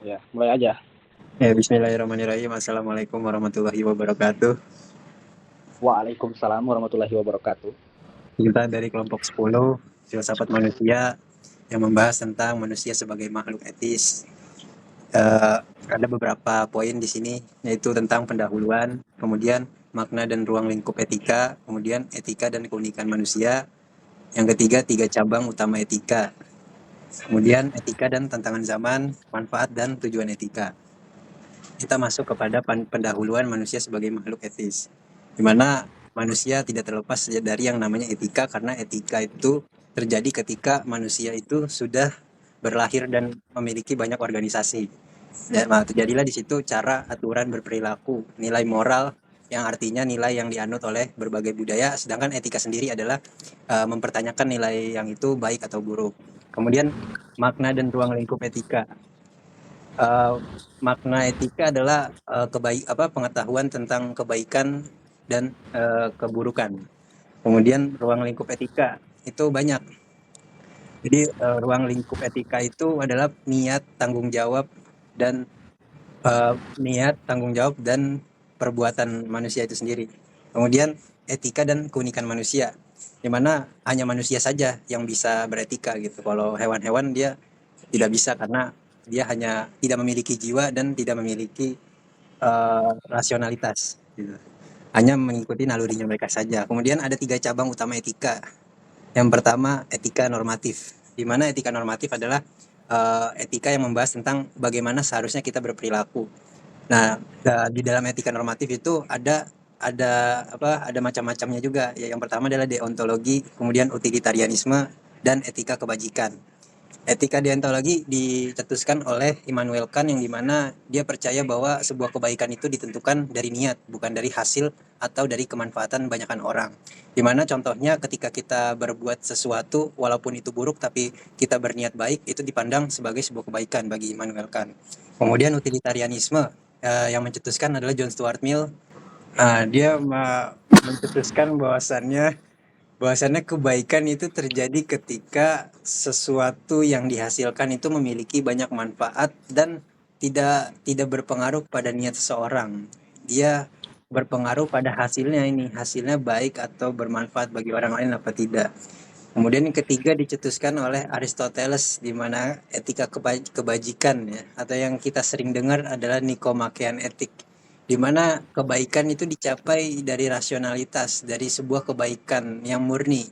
Ya, mulai aja. Ya, bismillahirrahmanirrahim. Assalamualaikum warahmatullahi wabarakatuh. Waalaikumsalam warahmatullahi wabarakatuh. Kita dari kelompok 10, filsafat manusia, yang membahas tentang manusia sebagai makhluk etis. Eh, ada beberapa poin di sini, yaitu tentang pendahuluan, kemudian makna dan ruang lingkup etika, kemudian etika dan keunikan manusia. Yang ketiga, tiga cabang utama etika. Kemudian etika dan tantangan zaman, manfaat dan tujuan etika. Kita masuk kepada pendahuluan manusia sebagai makhluk etis, di mana manusia tidak terlepas dari yang namanya etika, karena etika itu terjadi ketika manusia itu sudah berlahir dan memiliki banyak organisasi. Dan terjadilah di situ cara aturan berperilaku, nilai moral yang artinya nilai yang dianut oleh berbagai budaya, sedangkan etika sendiri adalah mempertanyakan nilai yang itu baik atau buruk. Kemudian makna dan ruang lingkup etika. uh, Makna etika adalah pengetahuan tentang kebaikan dan keburukan. Kemudian ruang lingkup etika itu banyak. Jadi ruang lingkup etika itu adalah dan niat, tanggung jawab dan perbuatan manusia itu sendiri. Kemudian etika dan keunikan manusia, di mana hanya manusia saja yang bisa beretika gitu. Kalau hewan-hewan dia tidak bisa, karena dia hanya tidak memiliki jiwa dan tidak memiliki rasionalitas gitu. Hanya mengikuti nalurinya mereka saja. Kemudian ada tiga cabang utama etika. Yang pertama, etika normatif, di mana etika normatif adalah etika yang membahas tentang bagaimana seharusnya kita berperilaku. Nah, di dalam etika normatif itu ada macam-macamnya juga. Ya, yang pertama adalah deontologi, kemudian utilitarianisme dan etika kebajikan. Etika deontologi dicetuskan oleh Immanuel Kant, yang dimana dia percaya bahwa sebuah kebaikan itu ditentukan dari niat, bukan dari hasil atau dari kemanfaatan banyakkan orang. Dimana contohnya ketika kita berbuat sesuatu walaupun itu buruk tapi kita berniat baik, itu dipandang sebagai sebuah kebaikan bagi Immanuel Kant. Kemudian utilitarianisme yang mencetuskan adalah John Stuart Mill. Dia mencetuskan bahwasannya kebaikan itu terjadi ketika sesuatu yang dihasilkan itu memiliki banyak manfaat dan tidak berpengaruh pada niat seseorang. Dia berpengaruh pada hasilnya, ini hasilnya baik atau bermanfaat bagi orang lain apa tidak. Kemudian yang ketiga dicetuskan oleh Aristoteles, di mana etika kebajikan ya, atau yang kita sering dengar adalah Nikomachean etik, di mana kebaikan itu dicapai dari rasionalitas, dari sebuah kebaikan yang murni.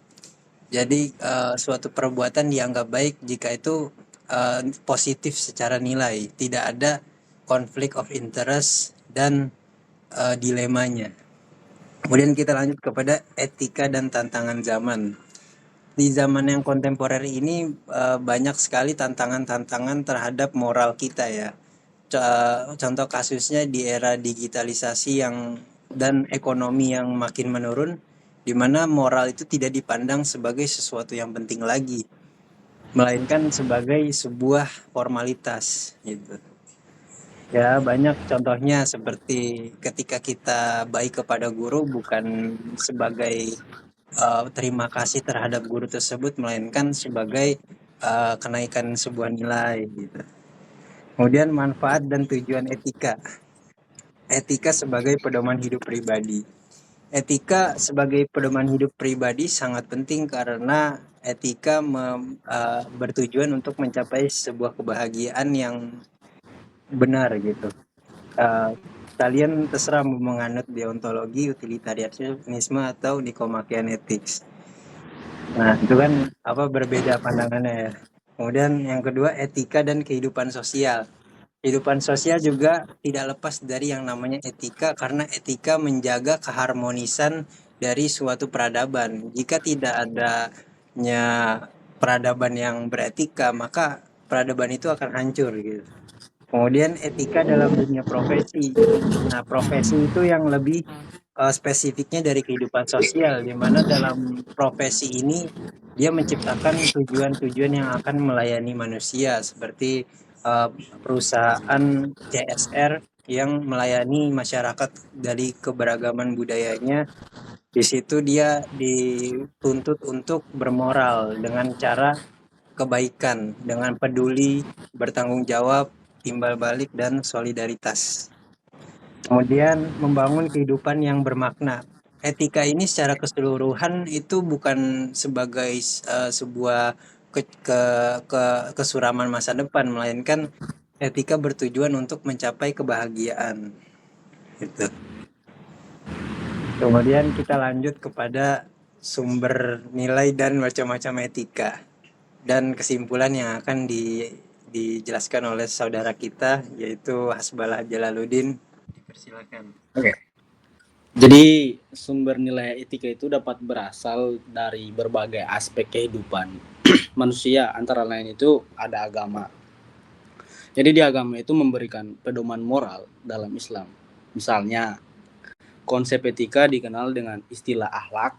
Jadi suatu perbuatan dianggap baik jika itu positif secara nilai, tidak ada konflik of interest dan dilemanya. Kemudian kita lanjut kepada etika dan tantangan zaman. Di zaman yang kontemporer ini banyak sekali tantangan-tantangan terhadap moral kita ya. Contoh kasusnya di era digitalisasi dan ekonomi yang makin menurun, di mana moral itu tidak dipandang sebagai sesuatu yang penting lagi, melainkan sebagai sebuah formalitas gitu. Ya, banyak contohnya seperti ketika kita baik kepada guru bukan sebagai terima kasih terhadap guru tersebut, melainkan sebagai kenaikan sebuah nilai gitu. Kemudian manfaat dan tujuan etika. Etika sebagai pedoman hidup pribadi. Etika sebagai pedoman hidup pribadi sangat penting karena etika bertujuan untuk mencapai sebuah kebahagiaan yang benar gitu. Uh, Kalian terserah mau menganut deontologi, utilitarianisme atau Nicomachean Ethics. Nah, itu kan berbeda pandangannya ya. Kemudian yang kedua, etika dan kehidupan sosial. Kehidupan sosial juga tidak lepas dari yang namanya etika, karena etika menjaga keharmonisan dari suatu peradaban. Jika tidak adanya peradaban yang beretika, maka peradaban itu akan hancur gitu. Kemudian etika dalam dunia profesi. Nah, profesi itu yang lebih spesifiknya dari kehidupan sosial, di mana dalam profesi ini dia menciptakan tujuan-tujuan yang akan melayani manusia, seperti eh, perusahaan CSR yang melayani masyarakat dari keberagaman budayanya. Di situ dia dituntut untuk bermoral dengan cara kebaikan, dengan peduli, bertanggung jawab, timbal balik, dan solidaritas. Kemudian membangun kehidupan yang bermakna. Etika ini secara keseluruhan itu bukan sebagai sebuah kesuraman masa depan, melainkan etika bertujuan untuk mencapai kebahagiaan. Gitu. Kemudian kita lanjut kepada sumber nilai dan macam-macam etika. Dan kesimpulan yang akan dijelaskan oleh saudara kita, yaitu Hasbalah Jalaluddin. Dipersilakan. Oke. Jadi sumber nilai etika itu dapat berasal dari berbagai aspek kehidupan manusia, antara lain itu ada agama. Jadi di agama itu memberikan pedoman moral dalam Islam. Misalnya, konsep etika dikenal dengan istilah akhlak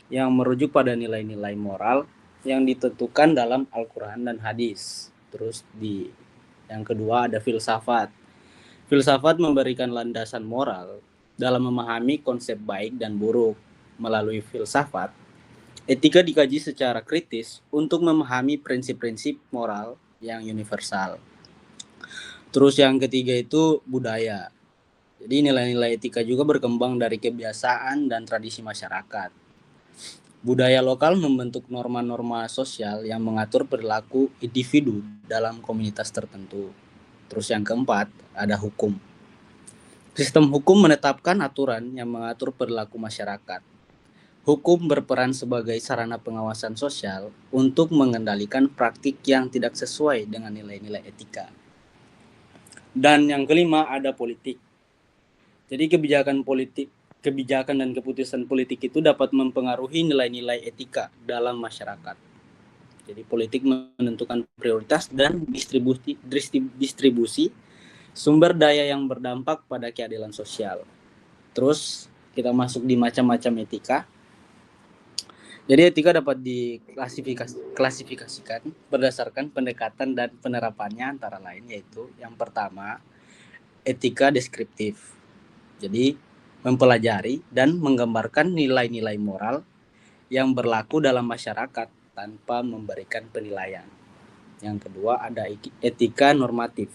yang merujuk pada nilai-nilai moral yang ditentukan dalam Al-Quran dan hadis. Terus yang kedua ada filsafat. Filsafat memberikan landasan moral dalam memahami konsep baik dan buruk. Melalui filsafat, etika dikaji secara kritis untuk memahami prinsip-prinsip moral yang universal. Terus yang ketiga itu budaya. Jadi nilai-nilai etika juga berkembang dari kebiasaan dan tradisi masyarakat. Budaya lokal membentuk norma-norma sosial yang mengatur perilaku individu dalam komunitas tertentu. Terus yang keempat, ada hukum. Sistem hukum menetapkan aturan yang mengatur perilaku masyarakat. Hukum berperan sebagai sarana pengawasan sosial untuk mengendalikan praktik yang tidak sesuai dengan nilai-nilai etika. Dan yang kelima ada politik. Jadi kebijakan dan keputusan politik itu dapat mempengaruhi nilai-nilai etika dalam masyarakat. Jadi politik menentukan prioritas dan distribusi sumber daya yang berdampak pada keadilan sosial. Terus kita masuk di macam-macam etika. Jadi etika dapat diklasifikasikan berdasarkan pendekatan dan penerapannya, antara lain yaitu yang pertama etika deskriptif. Jadi mempelajari dan menggambarkan nilai-nilai moral yang berlaku dalam masyarakat tanpa memberikan penilaian. Yang kedua ada etika normatif.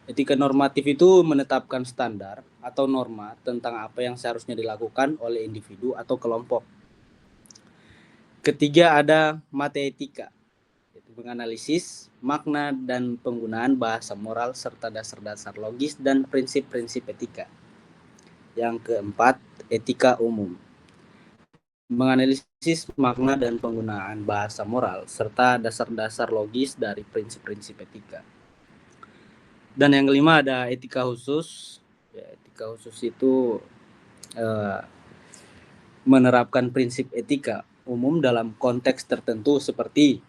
Etika normatif itu menetapkan standar atau norma tentang apa yang seharusnya dilakukan oleh individu atau kelompok. Ketiga ada mateetika, yaitu menganalisis makna dan penggunaan bahasa moral serta dasar-dasar logis dan prinsip-prinsip etika. Yang keempat, etika umum. Menganalisis makna dan penggunaan bahasa moral serta dasar-dasar logis dari prinsip-prinsip etika. Dan yang kelima ada etika khusus. Ya, etika khusus itu menerapkan prinsip etika umum dalam konteks tertentu seperti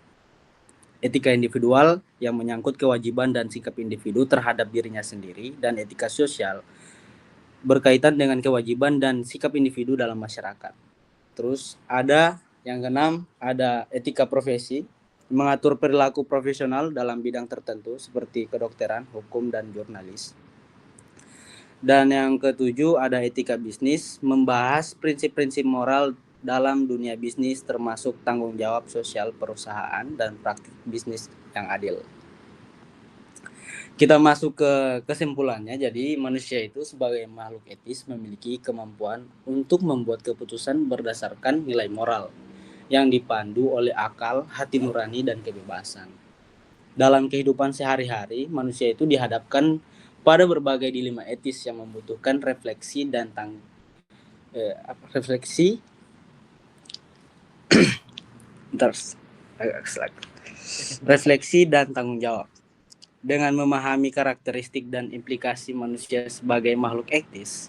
etika individual yang menyangkut kewajiban dan sikap individu terhadap dirinya sendiri, dan etika sosial berkaitan dengan kewajiban dan sikap individu dalam masyarakat. Terus ada yang keenam, ada etika profesi, mengatur perilaku profesional dalam bidang tertentu seperti kedokteran, hukum, dan jurnalis. Dan yang ketujuh ada etika bisnis, membahas prinsip-prinsip moral dalam dunia bisnis termasuk tanggung jawab sosial perusahaan dan praktik bisnis yang adil. Kita masuk ke kesimpulannya. Jadi manusia itu sebagai makhluk etis memiliki kemampuan untuk membuat keputusan berdasarkan nilai moral yang dipandu oleh akal, hati nurani, dan kebebasan. Dalam kehidupan sehari-hari, manusia itu dihadapkan pada berbagai dilema etis yang membutuhkan refleksi dan refleksi dan tanggung jawab. Dengan memahami karakteristik dan implikasi manusia sebagai makhluk etis,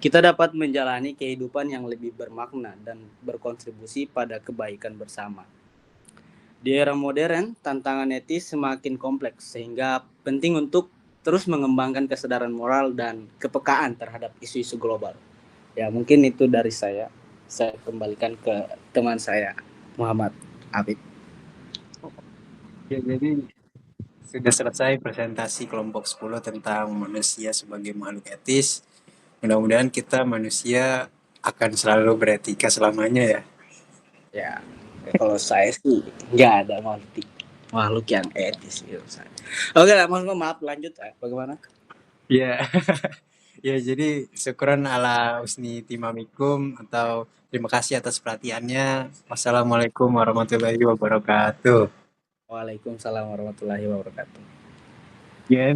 kita dapat menjalani kehidupan yang lebih bermakna dan berkontribusi pada kebaikan bersama. Di era modern, tantangan etis semakin kompleks sehingga penting untuk terus mengembangkan kesadaran moral dan kepekaan terhadap isu-isu global. Ya, mungkin itu dari saya. Saya kembalikan ke teman saya, Muhammad Abid. Ya, jadi sudah selesai presentasi kelompok 10 tentang manusia sebagai makhluk etis. Mudah-mudahan kita manusia akan selalu beretika selamanya ya. Ya, kalau saya sih nggak ada politik. Wah, lu kian etis gitu. Oke lah, maaf lanjut. Bagaimana? Ya, ya jadi syukuran ala husni timamikum atau terima kasih atas perhatiannya. Wassalamualaikum warahmatullahi wabarakatuh. Waalaikumsalam warahmatullahi wabarakatuh. Ya,